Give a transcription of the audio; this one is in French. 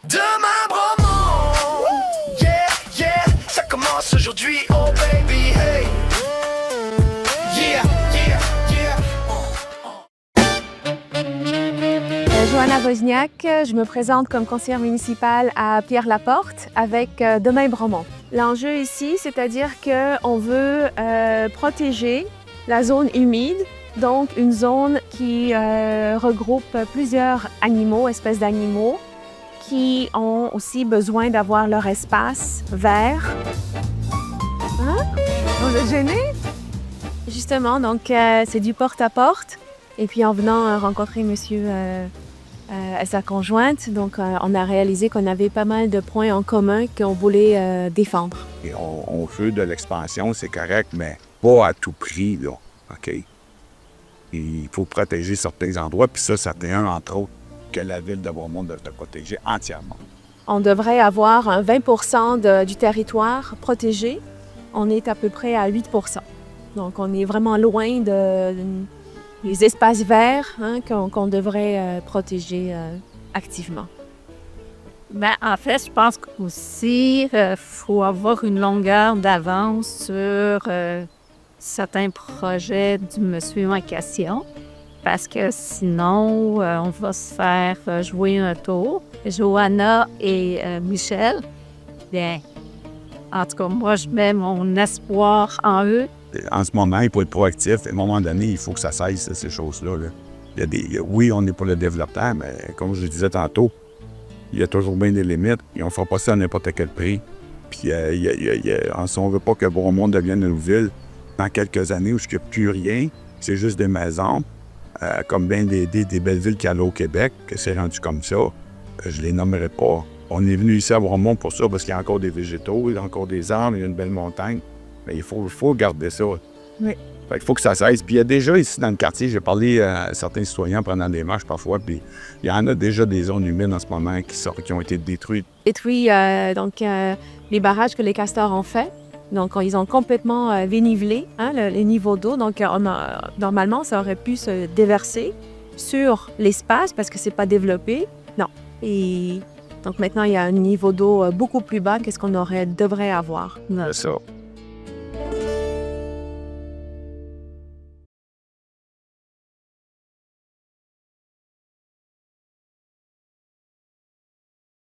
Demain, Bromont. Yeah, yeah, ça commence aujourd'hui, oh baby, hey. Yeah, yeah, yeah. Johanna Wozniak, je me présente comme conseillère municipale à Pierre-Laporte avec Demain Bromont. L'enjeu ici, c'est-à-dire qu'on veut protéger la zone humide, donc une zone qui regroupe plusieurs animaux, espèces d'animaux, qui ont aussi besoin d'avoir leur espace vert. Hein? Vous êtes gênés? Justement, donc c'est du porte-à-porte. Et puis en venant rencontrer monsieur et sa conjointe, donc on a réalisé qu'on avait pas mal de points en commun qu'on voulait défendre. Et on veut de l'expansion, c'est correct, mais pas à tout prix, là. OK? Il faut protéger certains endroits, puis ça c'est un, entre autres, que la ville de Bromont devrait protéger entièrement. On devrait avoir un 20 % du territoire protégé. On est à peu près à 8 %. Donc on est vraiment loin des espaces verts qu'on devrait protéger activement. Bien, en fait, je pense qu'aussi, faut avoir une longueur d'avance sur certains projets du monsieur en question, parce que sinon, on va se faire jouer un tour. Johanna et Michel, bien, en tout cas, moi, je mets mon espoir en eux. En ce moment, il faut être proactif. À un moment donné, il faut que ça cesse, ces choses-là. Là. Oui, on est pour le développement, mais comme je le disais tantôt, il y a toujours bien des limites. Et on ne fera pas ça à n'importe quel prix. Puis, si on ne veut pas que Bromont devienne une ville dans quelques années où il n'y a plus rien, c'est juste des maisons, comme bien des belles villes qu'il y a au Québec, que c'est rendu comme ça, je ne les nommerai pas. On est venu ici à Bromont pour ça, parce qu'il y a encore des végétaux, il y a encore des arbres, il y a une belle montagne. Mais il faut garder ça. Oui. Fait qu'il faut que ça cesse. Puis il y a déjà ici dans le quartier, j'ai parlé à certains citoyens pendant des marches parfois, puis il y en a déjà des zones humides en ce moment qui ont été détruites. Détruit les barrages que les castors ont faits. Donc, ils ont complètement dénivelé les niveaux d'eau. Donc, normalement, ça aurait pu se déverser sur l'espace parce que c'est pas développé. Non. Et donc, maintenant, il y a un niveau d'eau beaucoup plus bas que ce qu'on devrait avoir. C'est ça.